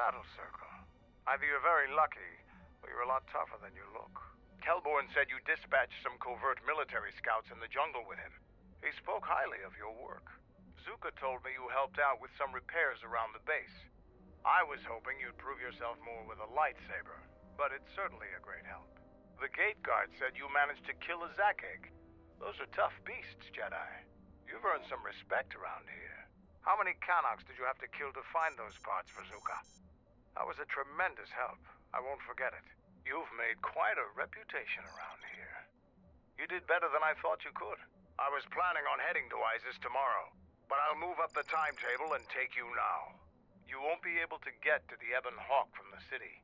battle circle. Either you're very lucky, or you're a lot tougher than you look. Kelborn said you dispatched some covert military scouts in the jungle with him. He spoke highly of your work. Zuka told me you helped out with some repairs around the base. I was hoping you'd prove yourself more with a lightsaber, but it's certainly a great help. The gate guard said you managed to kill a Zakeg. Those are tough beasts, Jedi. You've earned some respect around here. How many Kanaks did you have to kill to find those parts for Zuka? That was a tremendous help. I won't forget it. You've made quite a reputation around here. You did better than I thought you could. I was planning on heading to Isis tomorrow, but I'll move up the timetable and take you now. You won't be able to get to the Ebon Hawk from the city.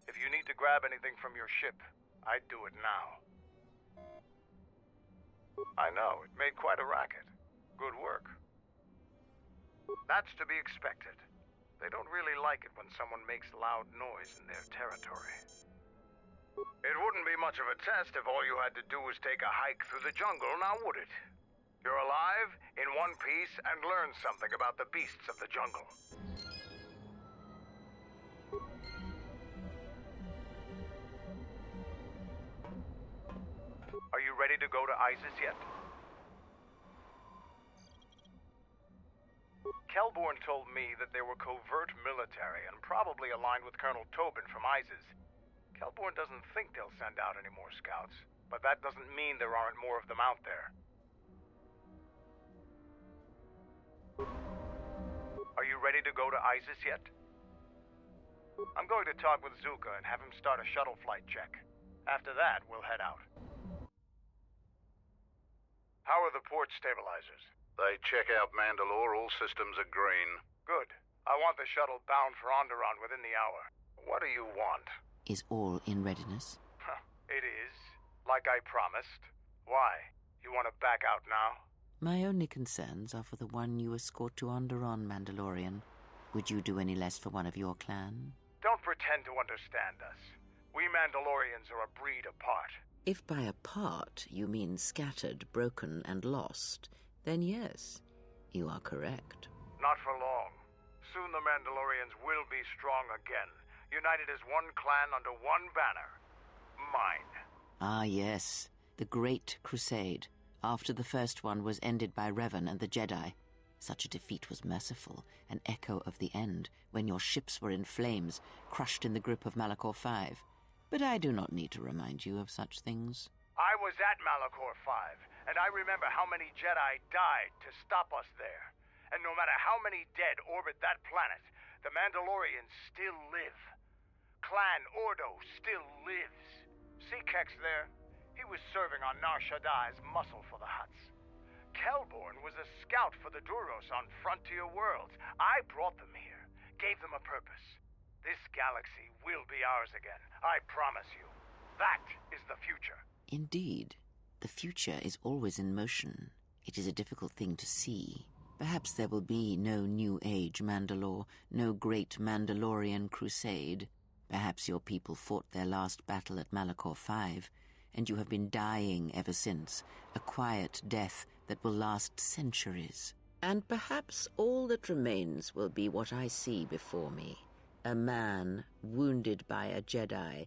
If you need to grab anything from your ship, I'd do it now. I know, it made quite a racket. Good work. That's to be expected. They don't really like it when someone makes loud noise in their territory. It wouldn't be much of a test if all you had to do was take a hike through the jungle, now would it? You're alive, in one piece, and learn something about the beasts of the jungle. Are you ready to go to Isis yet? Kelborn told me that they were covert military and probably aligned with Colonel Tobin from Isis. Kelborn doesn't think they'll send out any more scouts, but that doesn't mean there aren't more of them out there. Are you ready to go to Isis yet? I'm going to talk with Zuka and have him start a shuttle flight check. After that, we'll head out. How are the port stabilizers? They check out Mandalore, all systems are green. Good. I want the shuttle bound for Onderon within the hour. What do you want? Is all in readiness? It is. Like I promised. Why? You want to back out now? My only concerns are for the one you escort to Onderon, Mandalorian. Would you do any less for one of your clan? Don't pretend to understand us. We Mandalorians are a breed apart. If by apart you mean scattered, broken, and lost, then yes, you are correct. Not for long. Soon the Mandalorians will be strong again, united as one clan under one banner. Mine. Ah, yes. The Great Crusade, after the first one was ended by Revan and the Jedi. Such a defeat was merciful, an echo of the end, when your ships were in flames, crushed in the grip of Malachor V. But I do not need to remind you of such things. I was at Malachor V, and I remember how many Jedi died to stop us there. And no matter how many dead orbit that planet, the Mandalorians still live. Clan Ordo still lives. See Kex there? He was serving on Nar Shaddai's muscle for the Hutts. Kelborn was a scout for the Duros on Frontier Worlds. I brought them here, gave them a purpose. This galaxy will be ours again, I promise you. That is the future. Indeed. The future is always in motion. It is a difficult thing to see. Perhaps there will be no New Age Mandalore, no great Mandalorian crusade. Perhaps your people fought their last battle at Malachor V, and you have been dying ever since, a quiet death that will last centuries. And perhaps all that remains will be what I see before me. A man wounded by a Jedi,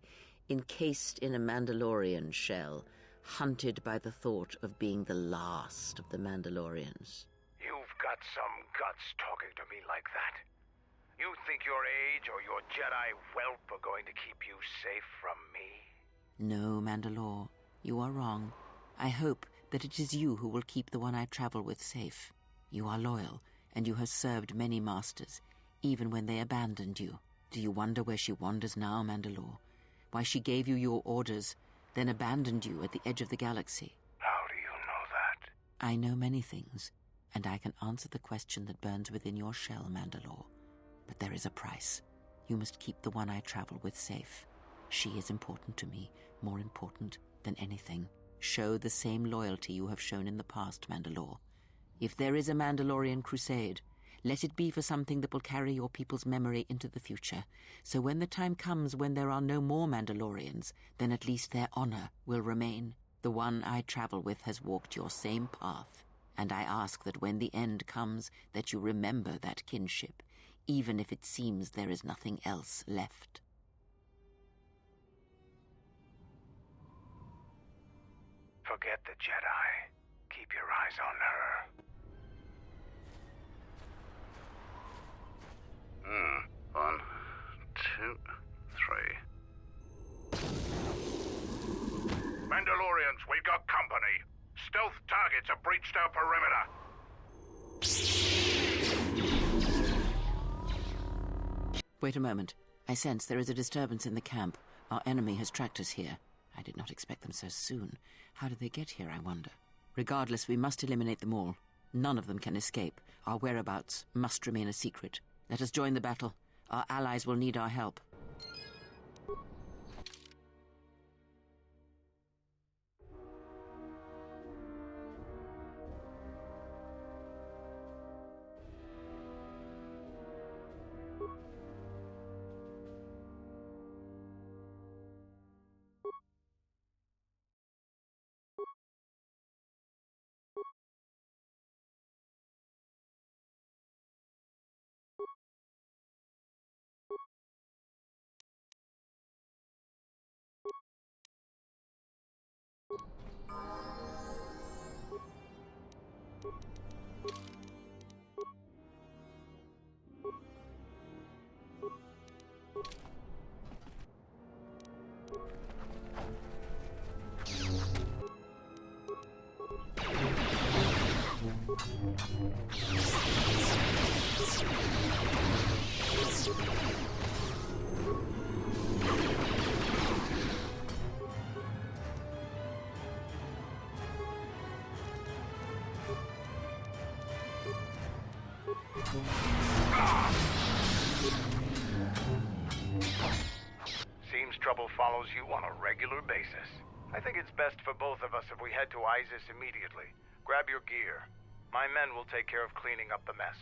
encased in a Mandalorian shell, hunted by the thought of being the last of the Mandalorians. You've got some guts talking to me like that. You think your age or your Jedi whelp are going to keep you safe from me? No, Mandalore, you are wrong. I hope that it is you who will keep the one I travel with safe. You are loyal, and you have served many masters, even when they abandoned you. Do you wonder where she wanders now, Mandalore? Why she gave you your orders, then abandoned you at the edge of the galaxy? How do you know that? I know many things, and I can answer the question that burns within your shell, Mandalore. But there is a price. You must keep the one I travel with safe. She is important to me, more important than anything. Show the same loyalty you have shown in the past, Mandalore. If there is a Mandalorian crusade, let it be for something that will carry your people's memory into the future. So when the time comes when there are no more Mandalorians, then at least their honor will remain. The one I travel with has walked your same path, and I ask that when the end comes, that you remember that kinship, even if it seems there is nothing else left. Forget the Jedi. Keep your eyes on her. 1, 2, 3. Mandalorians, we got company. Stealth targets have breached our perimeter. Wait a moment. I sense there is a disturbance in the camp. Our enemy has tracked us here. I did not expect them so soon. How did they get here, I wonder? Regardless, we must eliminate them all. None of them can escape. Our whereabouts must remain a secret. Let us join the battle. Our allies will need our help. Seems trouble follows you on a regular basis. I think it's best for both of us if we head to Isis immediately. Grab your gear. My men will take care of cleaning up the mess.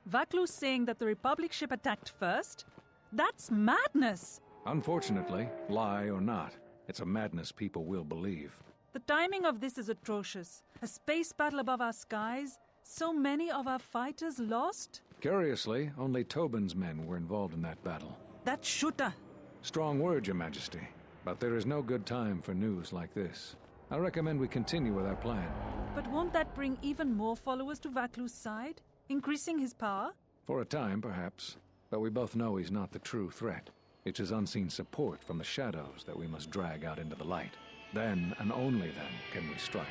Vaklu's saying that the Republic ship attacked first? That's madness! Unfortunately, lie or not, it's a madness people will believe. The timing of this is atrocious. A space battle above our skies, so many of our fighters lost? Curiously, only Tobin's men were involved in that battle. That shooter! Strong word, Your Majesty, but there is no good time for news like this. I recommend we continue with our plan. But won't that bring even more followers to Vaklu's side? Increasing his power? For a time, perhaps, but we both know he's not the true threat. It's his unseen support from the shadows that we must drag out into the light. Then, and only then, can we strike.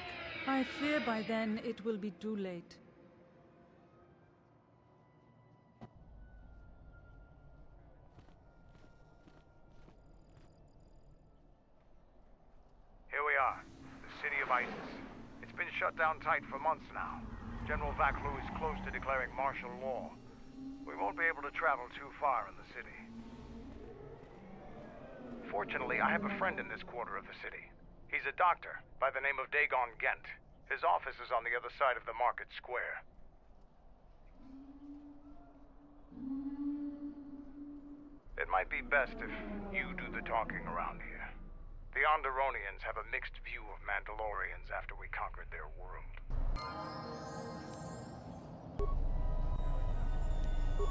I fear by then it will be too late. Here we are, the city of Isis. It's been shut down tight for months now. General Vaklu is close to declaring martial law. We won't be able to travel too far in the city. Fortunately, I have a friend in this quarter of the city. He's a doctor by the name of Dagon Gent. His office is on the other side of the market square. It might be best if you do the talking around here. The Onderonians have a mixed view of Mandalorians after we conquered their world.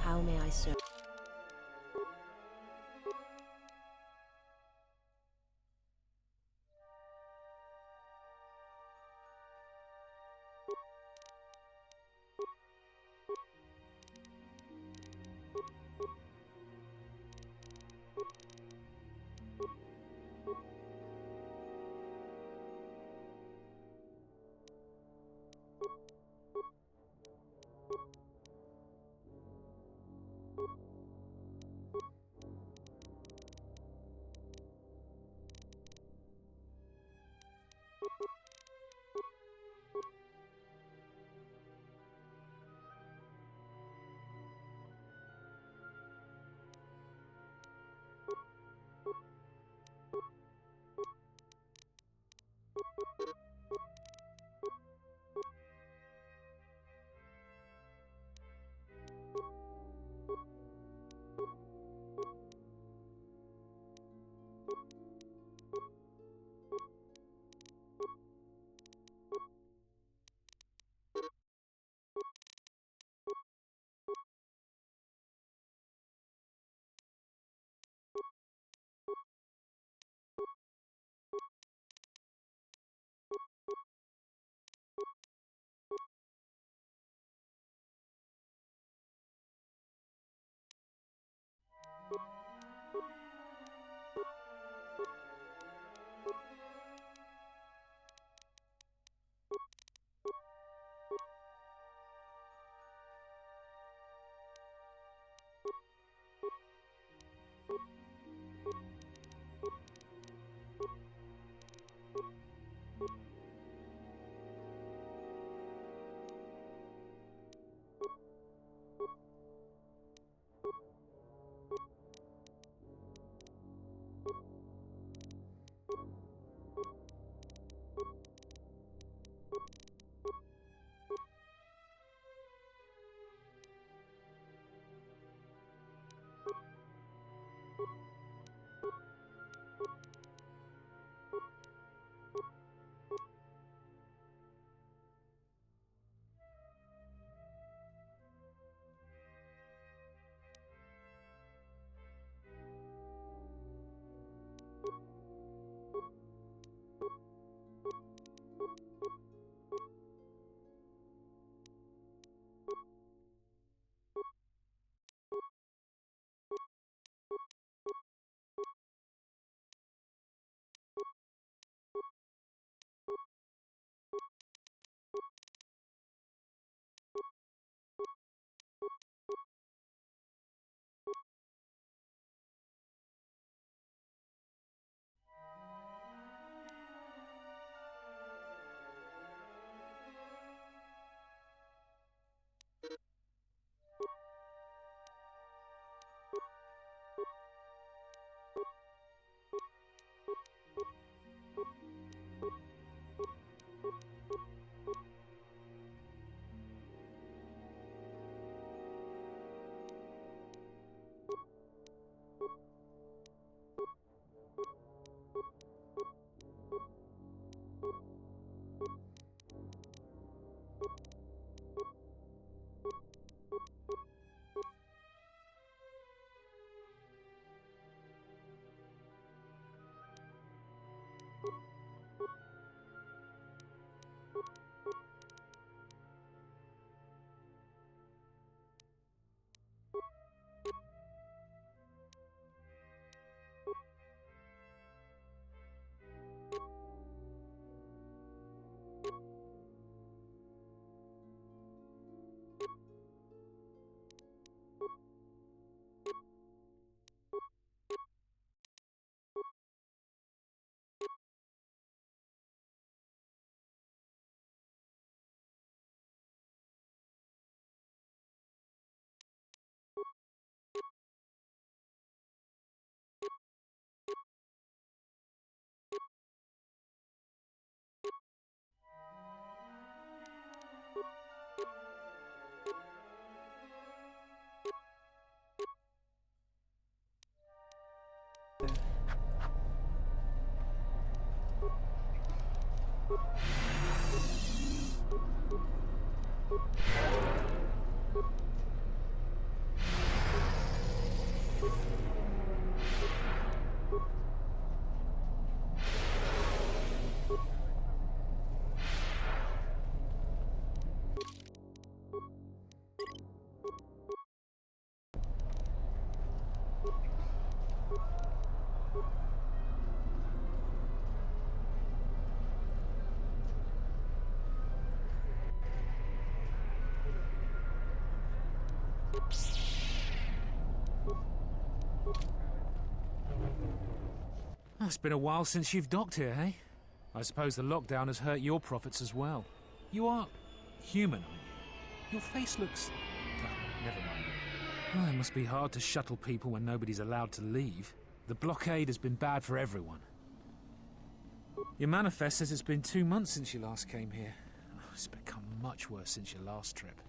How may I serve? Oh, it's been a while since you've docked here, eh? I suppose the lockdown has hurt your profits as well. You are human, aren't you? Your face looks... Oh, never mind. Oh, it must be hard to shuttle people when nobody's allowed to leave. The blockade has been bad for everyone. Your manifest says it's been 2 months since you last came here. Oh, it's become much worse since your last trip.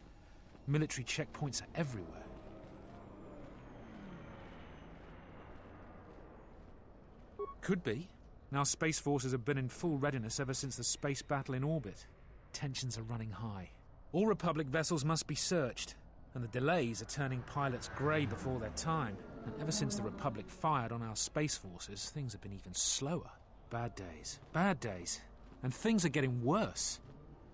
Military checkpoints are everywhere. Could be. Our space forces have been in full readiness ever since the space battle in orbit. Tensions are running high. All Republic vessels must be searched, and the delays are turning pilots grey before their time. And ever since the Republic fired on our space forces, things have been even slower. Bad days. Bad days. And things are getting worse.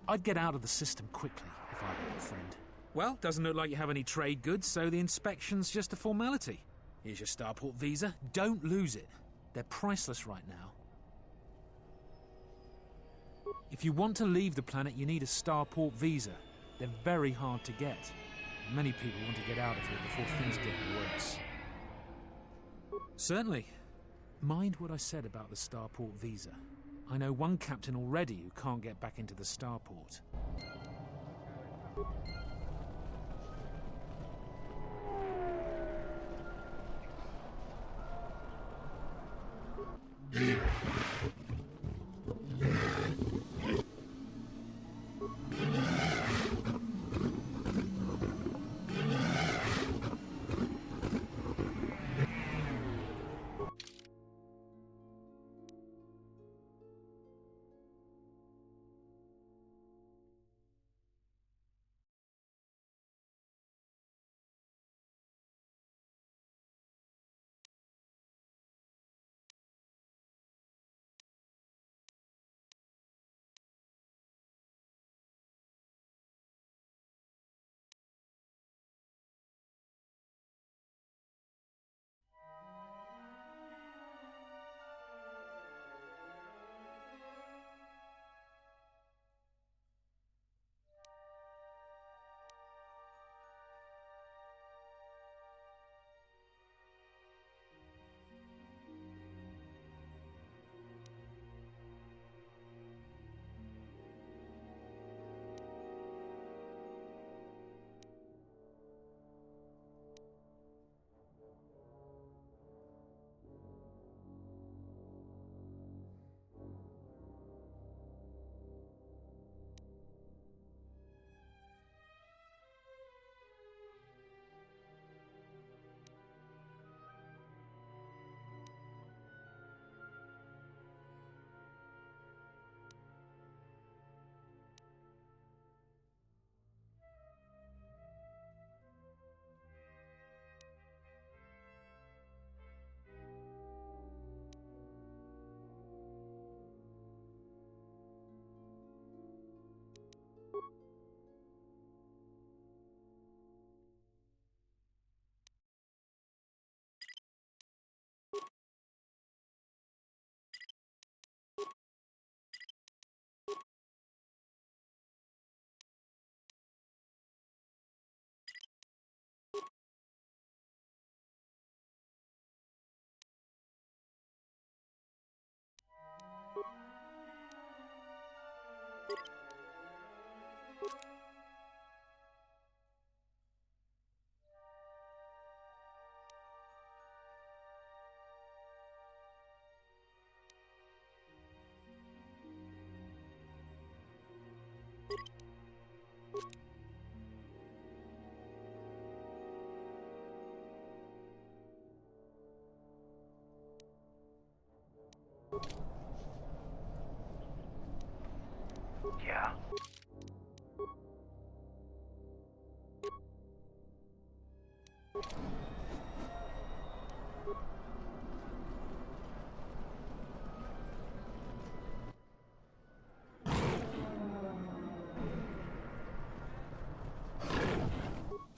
I'd get out of the system quickly, if I were your friend. Well, doesn't look like you have any trade goods, so the inspection's just a formality. Here's your starport visa. Don't lose it. They're priceless right now. If you want to leave the planet, you need a starport visa. They're very hard to get. Many people want to get out of here before things get worse. Certainly. Mind what I said about the starport visa. I know one captain already who can't get back into the starport. Yeah.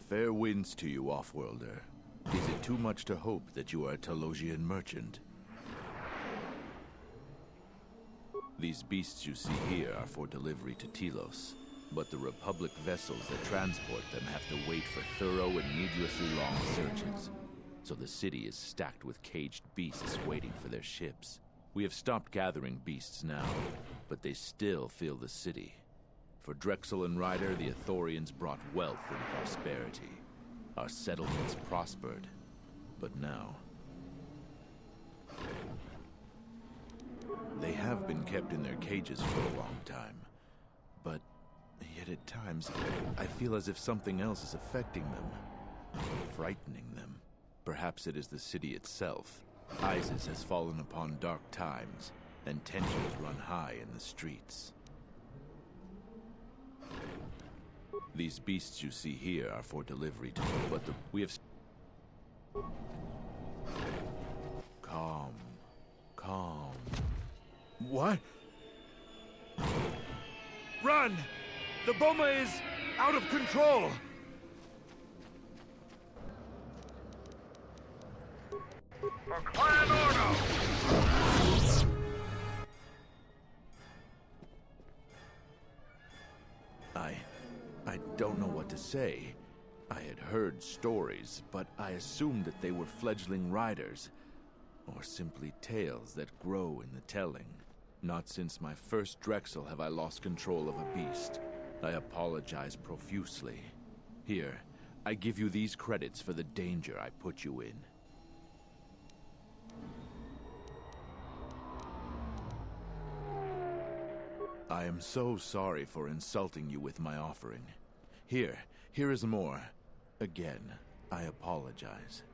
Fair winds to you, Offworlder. Is it too much to hope that you are a Telosian merchant? These beasts you see here are for delivery to Telos, but the Republic vessels that transport them have to wait for thorough and needlessly long searches. so the city is stacked with caged beasts waiting for their ships. We have stopped gathering beasts now, but they still fill the city. For Drexel and Ryder, the Ithorians brought wealth and prosperity. Our settlements prospered, but now they have been kept in their cages for a long time, but yet at times I feel as if something else is affecting them, frightening them. Perhaps it is the city itself. ISIS has fallen upon dark times, and tensions run high in the streets. These beasts you see here are for delivery to them, but we have... Calm. Calm. What? Run! The bomber is out of control! For Clan Ordo! I don't know what to say. I had heard stories, but I assumed that they were fledgling riders, or simply tales that grow in the telling. Not since my first Drexel have I lost control of a beast. I apologize profusely. Here, I give you these credits for the danger I put you in. I am so sorry for insulting you with my offering. Here is more. Again, I apologize.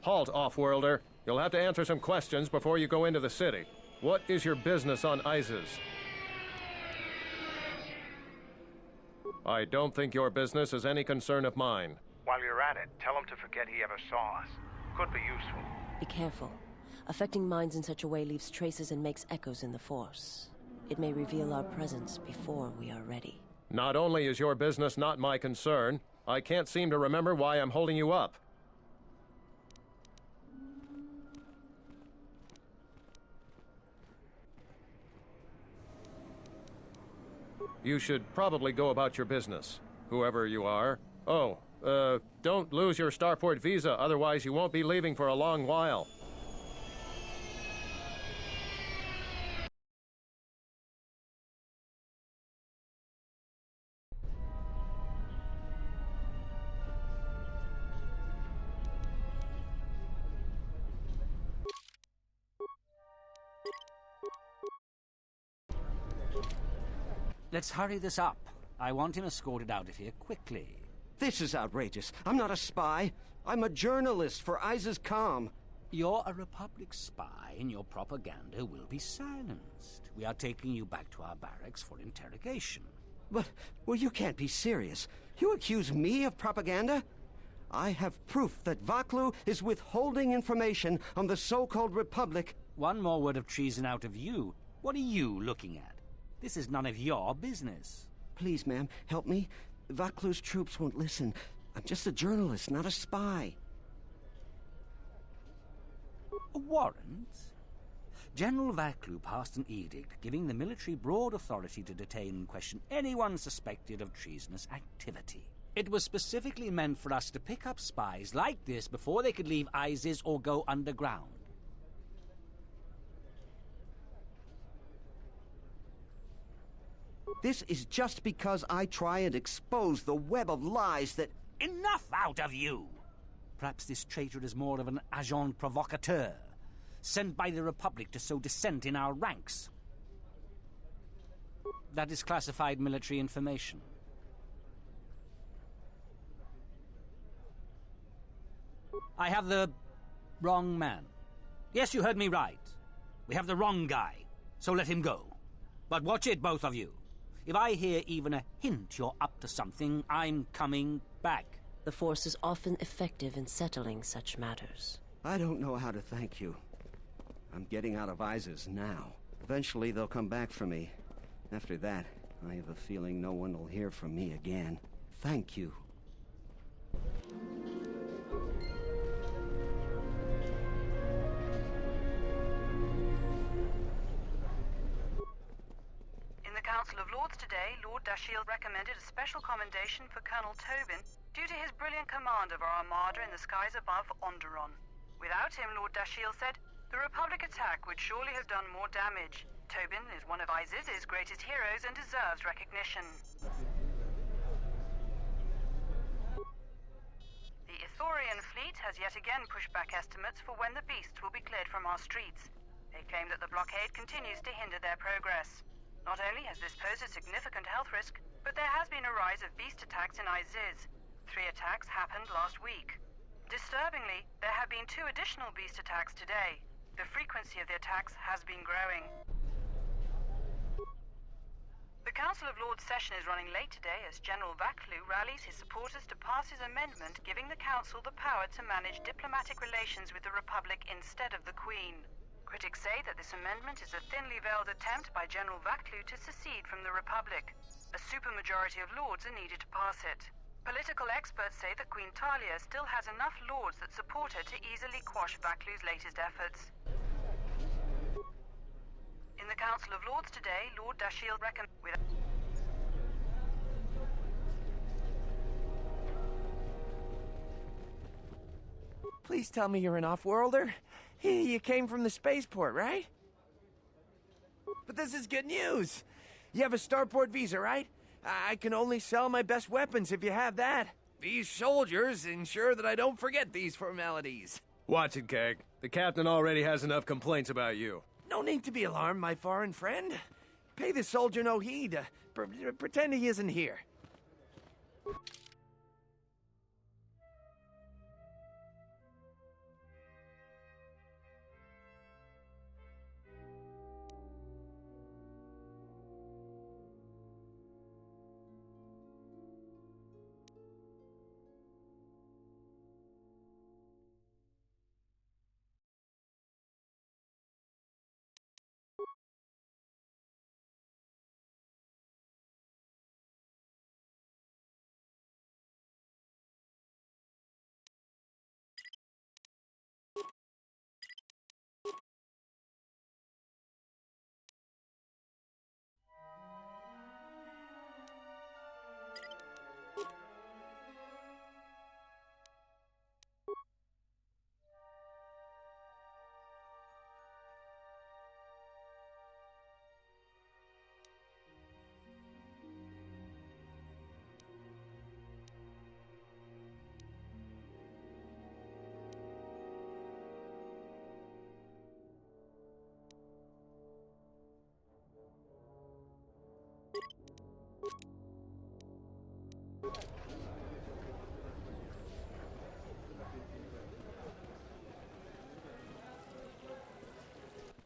Halt, Offworlder. You'll have to answer some questions before you go into the city. What is your business on ISIS? I don't think your business is any concern of mine. While you're at it, tell him to forget he ever saw us. Could be useful. Be careful. Affecting minds in such a way leaves traces and makes echoes in the Force. It may reveal our presence before we are ready. Not only is your business not my concern, I can't seem to remember why I'm holding you up. You should probably go about your business, whoever you are. Oh, don't lose your Starport visa, otherwise you won't be leaving for a long while. Let's hurry this up. I want him escorted out of here quickly. This is outrageous. I'm not a spy. I'm a journalist for ISIS-Com. You're a Republic spy, and your propaganda will be silenced. We are taking you back to our barracks for interrogation. But, well, you can't be serious. You accuse me of propaganda? I have proof that Vaklu is withholding information on the so-called Republic. One more word of treason out of you. What are you looking at? This is none of your business. Please, ma'am, help me. Vaklu's troops won't listen. I'm just a journalist, not a spy. A warrant? General Vaklu passed an edict giving the military broad authority to detain and question anyone suspected of treasonous activity. It was specifically meant for us to pick up spies like this before they could leave ISIS or go underground. This is just because I try and expose the web of lies that... Enough out of you! Perhaps this traitor is more of an agent provocateur, sent by the Republic to sow dissent in our ranks. That is classified military information. I have the wrong man. Yes, you heard me right. We have the wrong guy, so let him go. But watch it, both of you. If I hear even a hint you're up to something, I'm coming back. The Force is often effective in settling such matters. I don't know how to thank you. I'm getting out of ISIS now. Eventually they'll come back for me. After that, I have a feeling no one will hear from me again. Thank you. In the Council of Lords today, Lord Dashiell recommended a special commendation for Colonel Tobin due to his brilliant command of our armada in the skies above Onderon. Without him, Lord Dashiell said, the Republic attack would surely have done more damage. Tobin is one of Iziz's greatest heroes and deserves recognition. The Ithorian fleet has yet again pushed back estimates for when the beasts will be cleared from our streets. They claim that the blockade continues to hinder their progress. Not only has this posed a significant health risk, but there has been a rise of beast attacks in Iziz. 3 attacks happened last week. Disturbingly, there have been 2 additional beast attacks today. The frequency of the attacks has been growing. The Council of Lords session is running late today as General Vaklu rallies his supporters to pass his amendment giving the Council the power to manage diplomatic relations with the Republic instead of the Queen. Critics say that this amendment is a thinly veiled attempt by General Vaklu to secede from the Republic. A supermajority of lords are needed to pass it. Political experts say that Queen Talia still has enough lords that support her to easily quash Vaklu's latest efforts. In the Council of Lords today, Lord Dashiell recommended... Please tell me you're an Offworlder. You came from the spaceport, right? But this is good news. You have a starport visa, right? I can only sell my best weapons if you have that. These soldiers ensure that I don't forget these formalities. Watch it, Keg. The captain already has enough complaints about you. No need to be alarmed, my foreign friend. Pay the soldier no heed. Pretend he isn't here.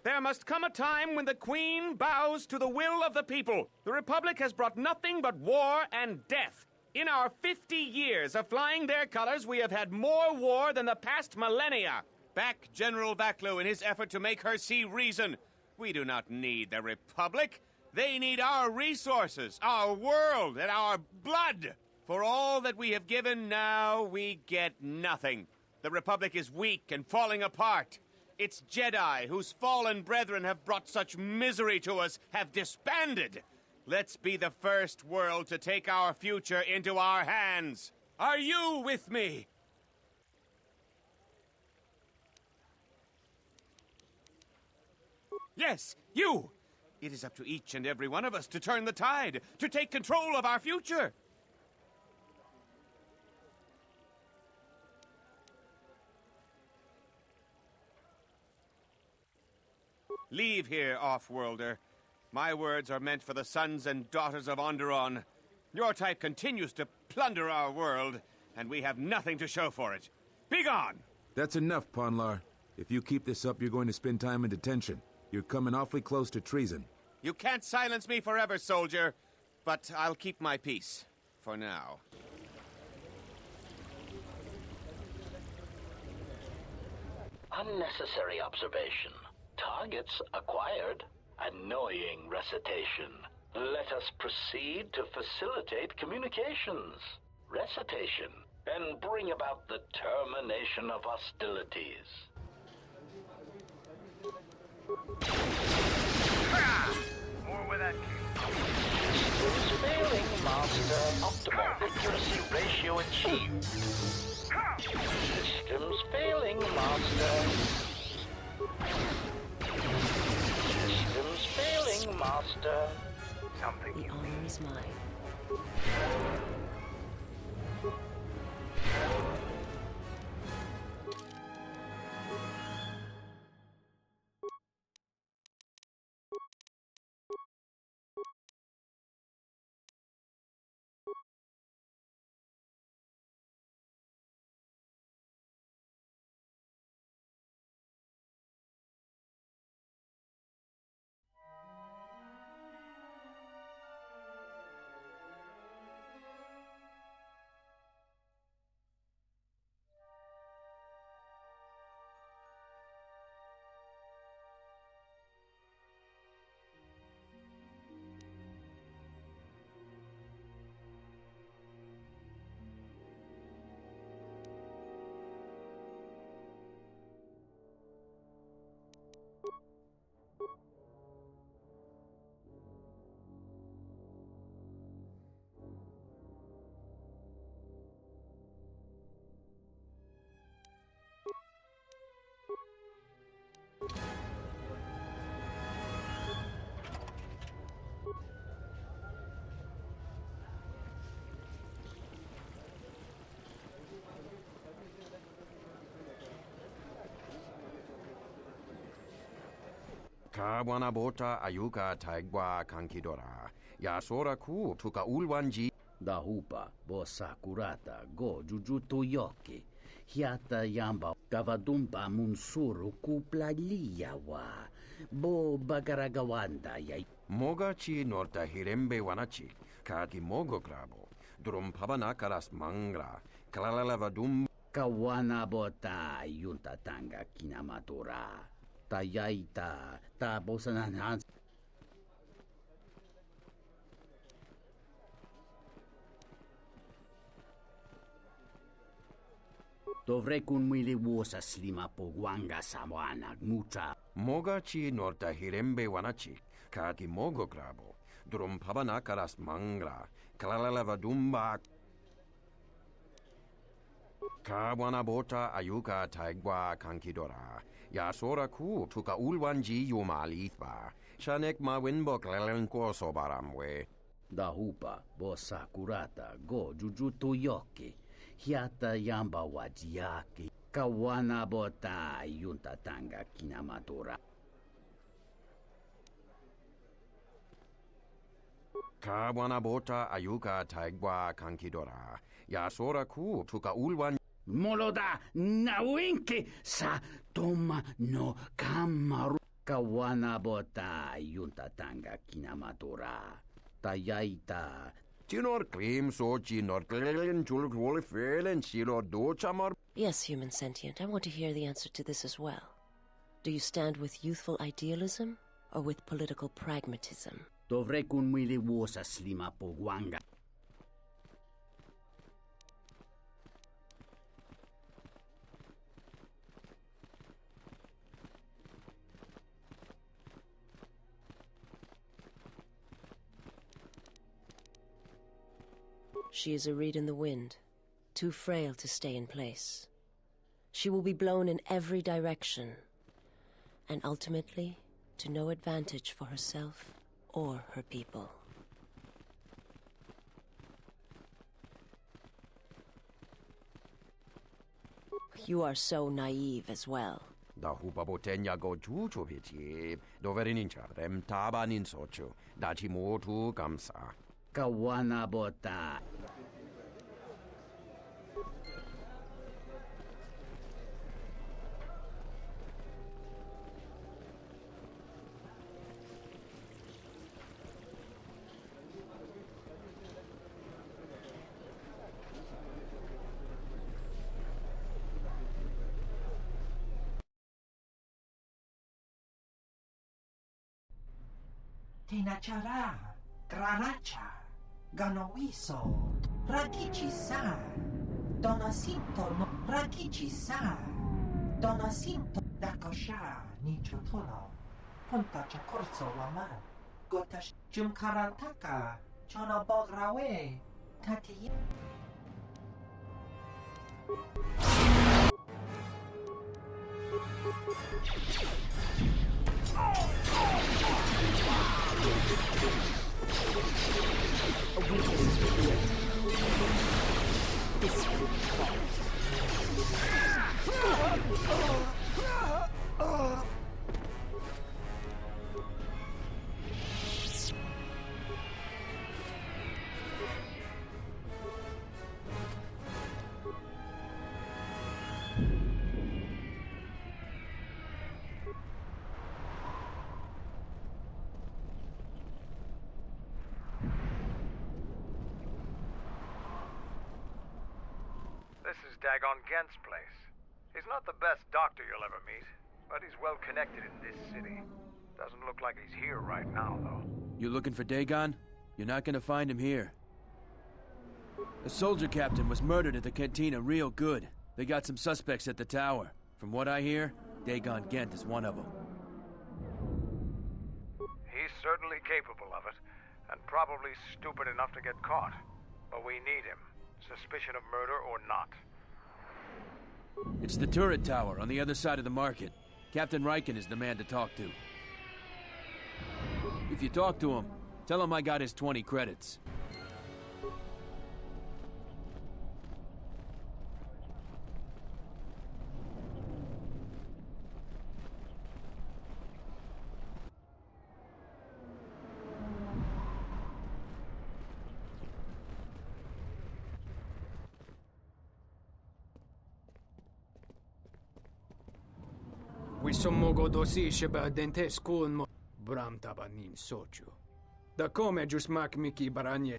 There must come a time when the Queen bows to the will of the people. The Republic has brought nothing but war and death. In our 50 years of flying their colors, we have had more war than the past millennia. Back General Vaklu in his effort to make her see reason. We do not need the Republic. They need our resources, our world, and our blood. For all that we have given, now we get nothing. The Republic is weak and falling apart. Its Jedi, whose fallen brethren have brought such misery to us, have disbanded. Let's be the first world to take our future into our hands. Are you with me? Yes, you! It is up to each and every one of us to turn the tide, to take control of our future. Leave here, Offworlder. My words are meant for the sons and daughters of Onderon. Your type continues to plunder our world, and we have nothing to show for it. Be gone! That's enough, Ponlar. If you keep this up, you're going to spend time in detention. You're coming awfully close to treason. You can't silence me forever, soldier, but I'll keep my peace. For now. Unnecessary observation. Targets acquired. Annoying recitation. Let us proceed to facilitate communications. Recitation. And bring about the termination of hostilities. More where that came from. Systems failing, Master. Optimal accuracy ratio achieved. Systems failing, Master. Systems failing, Master. Something The honor is mine. Kawana bota ayuka taigwa kankidora. Yasora ku tuka ulwanji. Dahupa bosa kurata go jujuto yoke. Hiata yamba kavadumpa munsuru kuplaliyawa. Bo bagaragawanda ya. Mogachi norta hirembe wanachi. Kati mogo krabo. Drum pabanakaras mangra. Kalalavadum. Kawana bota yunta tanga kinamatora. Tayaita ta bosanan. Dovrei kun mili vuosa slima po wanga sawana mucha. Mogachi norta hirembe wanachi. Kati mogo krabo. Drum pabanakaras mangra. Kalalavadumba. Kawana bota ayuka taigwa kankidora. Yasora ku tuka ulwanji yumalithba. Shanek ma winbok lelenko sobaramwe. Dahupa bosa kurata go jujuto yoke. Hiata yamba wajiake. Kawana bota yunta tanga kinamatora. Kawana bota ayuka taigwa kankidora. Yasora ku tuka ulwan. Moloda nawinke sa toma no kamaru. Kawana bota yunta tanga kinamatora. Tayaita. Tinor claim so chinor klelen chul kwol felen silo do chamar. Yes, human sentient, I want to hear the answer to this as well. Do you stand with youthful idealism or with political pragmatism? Dovrei kun mili vuosa slima po wanga. She is a reed in the wind, too frail to stay in place. She will be blown in every direction, and ultimately to no advantage for herself or her people. You are so naive as well. Dahupa botenya go juju viti. Doverinin rem tabanin sochu. Dachi motu kamsa. Kawana bota. Tinachara, Granacha, Ganowiso, Ragichi-san, Donacinto no Ragichi-san, Donacinto Dakosha, Nichotono, Ponta Chakorso Waman, Gotash Jumkarataka, Chonobograwe. Tati. A weakness is revealed. This will be fun. This is Dagon Gent's place. He's not the best doctor you'll ever meet, but he's well connected in this city. Doesn't look like he's here right now, though. You looking for Dagon? You're not gonna find him here. A soldier captain was murdered at the cantina real good. They got some suspects at the tower. From what I hear, Dagon Gent is one of them. He's certainly capable of it, and probably stupid enough to get caught. But we need him. Suspicion of murder or not. It's the turret tower on the other side of the market. Captain Riken is the man to talk to. If you talk to him, tell him I got his 20 credits. Wisommogo dosi sheba dentes kun mo bram tabanin sochu. Da come jusmak miki baranye.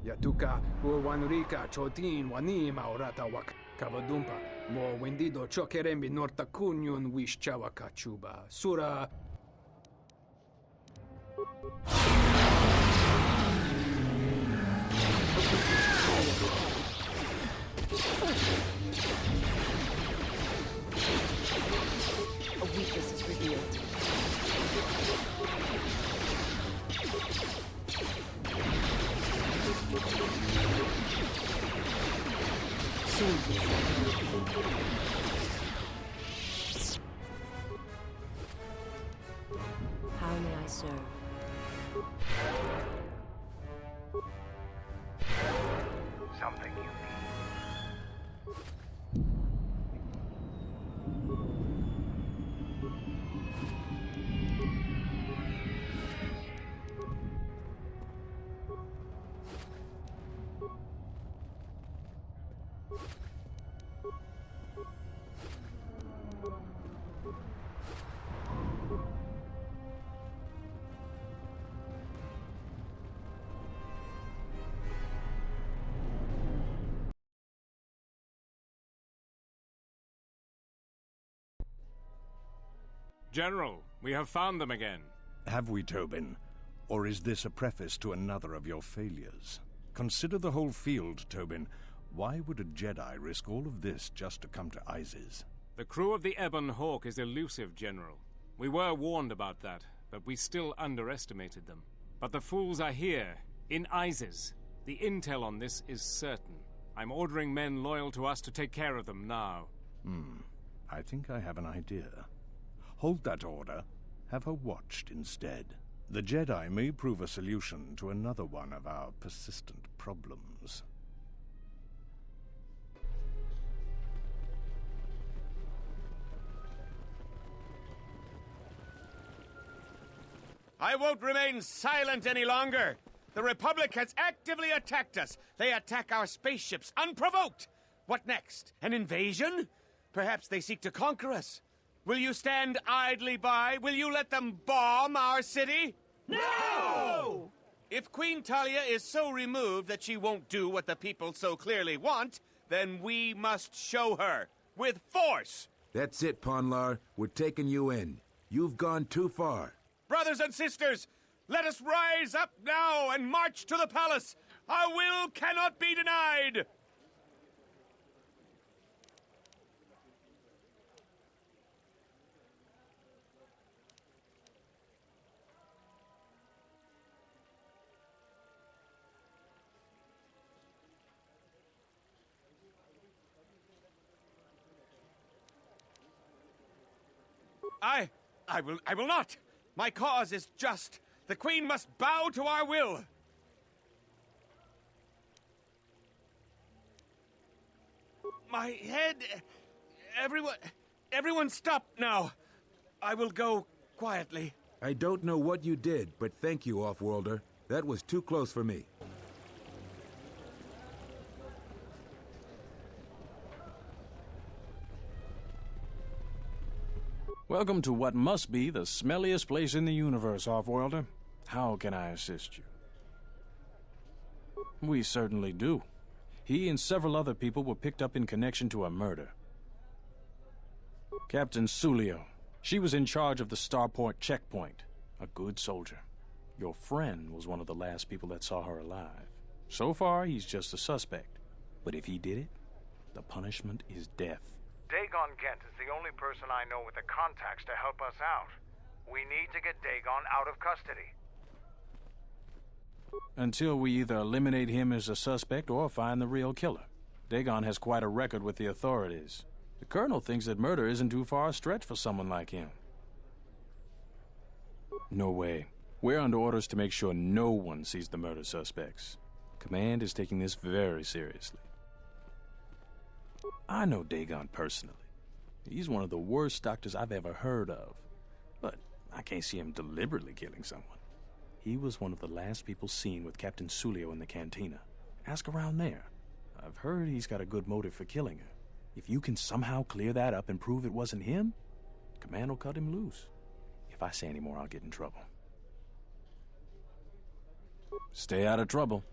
Yatuka wanurika chotin wani maurata wak kavadumpa mo wendido chokerembi norta kunyun wish chawaka chuba sura. A weakness is revealed. Soon. How may I serve? Something you need. General, we have found them again. Have we, Tobin? Or is this a preface to another of your failures? Consider the whole field, Tobin. Why would a Jedi risk all of this just to come to Isis? The crew of the Ebon Hawk is elusive, General. We were warned about that, but we still underestimated them. But the fools are here, in Isis. The intel on this is certain. I'm ordering men loyal to us to take care of them now. I think I have an idea. Hold that order. Have her watched instead. The Jedi may prove a solution to another one of our persistent problems. I won't remain silent any longer. The Republic has actively attacked us. They attack our spaceships unprovoked. What next? An invasion? Perhaps they seek to conquer us. Will you stand idly by? Will you let them bomb our city? No! If Queen Talia is so removed that she won't do what the people so clearly want, then we must show her, with force. That's it, Ponlar. We're taking you in. You've gone too far. Brothers and sisters, let us rise up now and march to the palace. Our will cannot be denied. I will not! My cause is just. The Queen must bow to our will! My head... Everyone stop now. I will go quietly. I don't know what you did, but thank you, Offworlder. That was too close for me. Welcome to what must be the smelliest place in the universe, Offworlder. How can I assist you? We certainly do. He and several other people were picked up in connection to a murder. Captain Sulio. She was in charge of the Starport checkpoint. A good soldier. Your friend was one of the last people that saw her alive. So far, he's just a suspect. But if he did it, the punishment is death. Dagon Gent is the only person I know with the contacts to help us out. We need to get Dagon out of custody. Until we either eliminate him as a suspect or find the real killer. Dagon has quite a record with the authorities. The Colonel thinks that murder isn't too far a stretch for someone like him. No way. We're under orders to make sure no one sees the murder suspects. Command is taking this very seriously. I know Dagon personally. He's one of the worst doctors I've ever heard of. But I can't see him deliberately killing someone. He was one of the last people seen with Captain Sulio in the cantina. Ask around there. I've heard he's got a good motive for killing her. If you can somehow clear that up and prove it wasn't him, Command will cut him loose. If I say any more, I'll get in trouble. Stay out of trouble.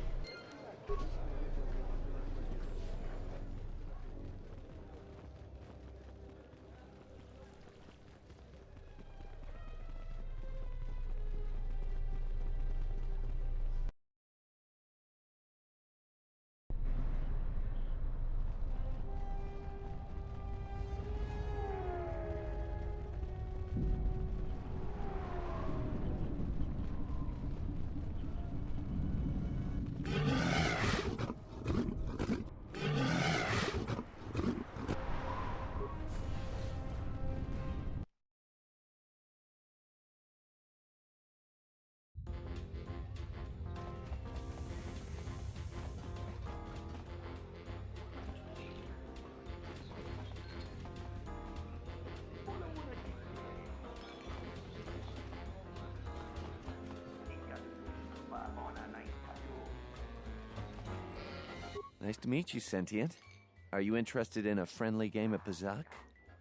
Nice to meet you, Sentient. Are you interested in a friendly game of Bazak?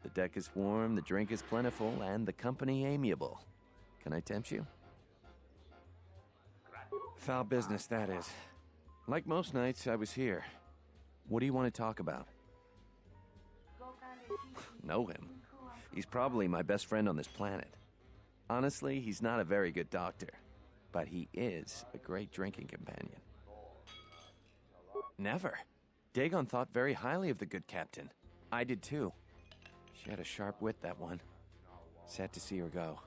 The deck is warm, the drink is plentiful, and the company amiable. Can I tempt you? Foul business, that is. Like most nights, I was here. What do you want to talk about? Know him. He's probably my best friend on this planet. Honestly, he's not a very good doctor, but he is a great drinking companion. Never. Dagon thought very highly of the good captain. I did too. She had a sharp wit, that one. Sad to see her go.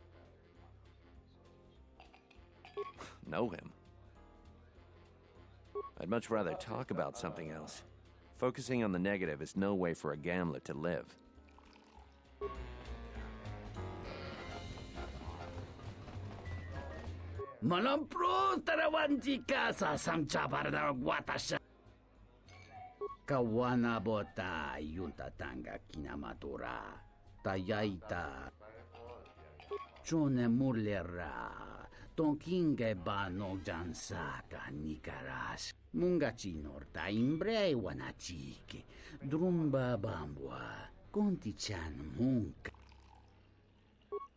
Know him. I'd much rather talk about something else. Focusing on the negative is no way for a gambler to live. Malampro tarawanti kasa samchabarda guatasha. Kawana bota yunta tanga kinamatura. Tayaita. Chone mulera. Tonkinge bano jansaka nikaras. Mungachi norta imbre wanachike. Drumba bambwa. Kontichan munka.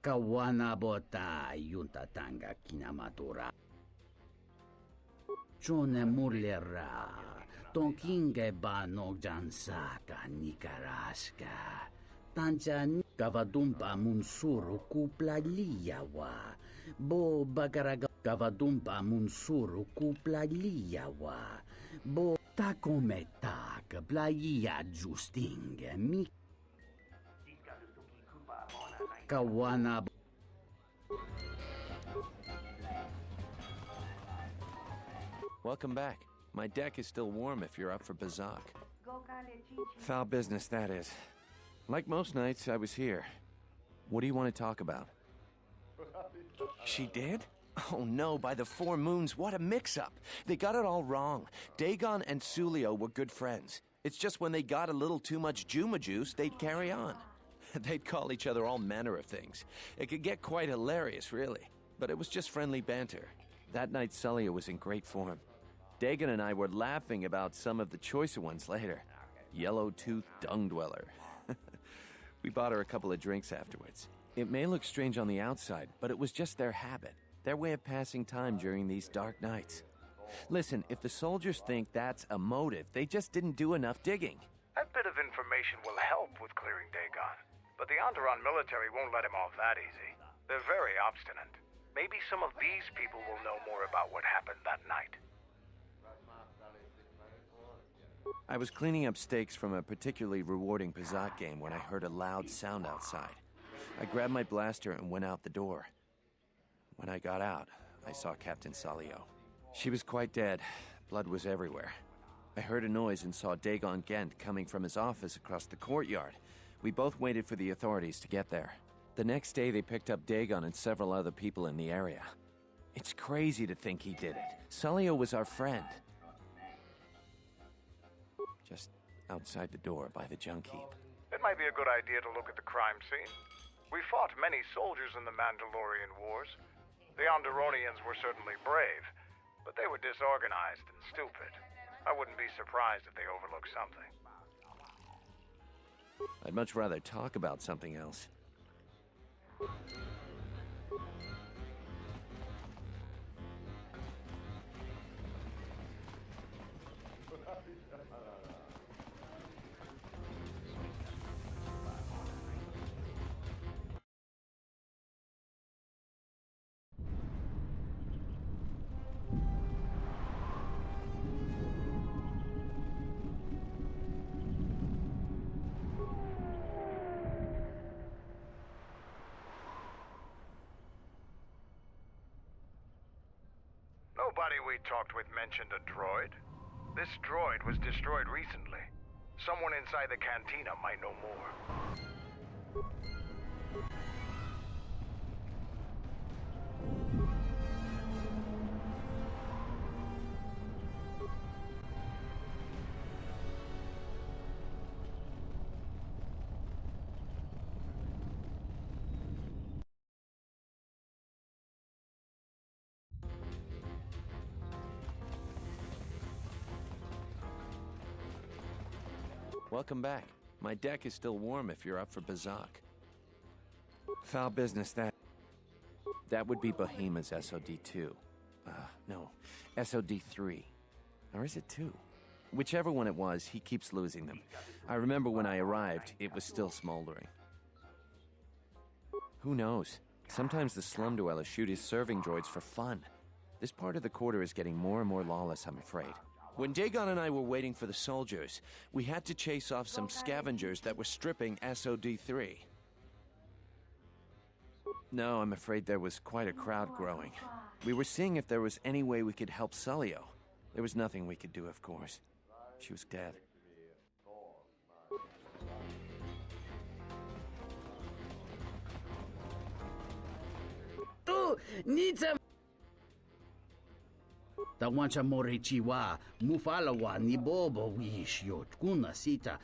Kawana bota yunta tanga kinamatura. Chone mulera. Tonkinge bano jansaka nikaraska. Tanchan kavadumpa munsuru kupla liyawa. Bo bagaraga kavadumpa munsuru kupla liyawa. Bo takometak playa justinge mi. Kawana. Welcome back. My deck is still warm if you're up for Bazak. Foul business, that is. Like most nights, I was here. What do you want to talk about? She did? Oh no, by the four moons, what a mix-up. They got it all wrong. Dagon and Sulio were good friends. It's just when they got a little too much Juma juice, they'd carry on. They'd call each other all manner of things. It could get quite hilarious, really. But it was just friendly banter. That night, Sulio was in great form. Dagon and I were laughing about some of the choicer ones later. Yellow-toothed dung dweller. We bought her a couple of drinks afterwards. It may look strange on the outside, but it was just their habit. Their way of passing time during these dark nights. Listen, if the soldiers think that's a motive, they just didn't do enough digging. That bit of information will help with clearing Dagon. But the Onderon military won't let him off that easy. They're very obstinate. Maybe some of these people will know more about what happened that night. I was cleaning up stakes from a particularly rewarding Pazat game when I heard a loud sound outside. I grabbed my blaster and went out the door. When I got out, I saw Captain Salio. She was quite dead. Blood was everywhere. I heard a noise and saw Dagon Gent coming from his office across the courtyard. We both waited for the authorities to get there. The next day, they picked up Dagon and several other people in the area. It's crazy to think he did it. Salio was our friend. Just outside the door by the junk heap. It might be a good idea to look at the crime scene. We fought many soldiers in the Mandalorian Wars. The Onderonians were certainly brave, but they were disorganized and stupid. I wouldn't be surprised if they overlooked something. I'd much rather talk about something else. Nobody we talked with mentioned a droid. This droid was destroyed recently. Someone inside the cantina might know more. Welcome back. My deck is still warm if you're up for Bazak. Foul business, that. That would be Bohema's SOD-2. No, SOD-3. Or is it 2? Whichever one it was, he keeps losing them. I remember when I arrived, it was still smoldering. Who knows? Sometimes the slum dwellers shoot his serving droids for fun. This part of the quarter is getting more and more lawless, I'm afraid. When Dagon and I were waiting for the soldiers, we had to chase off some scavengers that were stripping SOD-3. No, I'm afraid there was quite a crowd growing. We were seeing if there was any way we could help Sulio. There was nothing we could do, of course. She was dead. Tu, Nita! Tawancha morichiwa, mufalawa ni bobo wish yot kuna sita.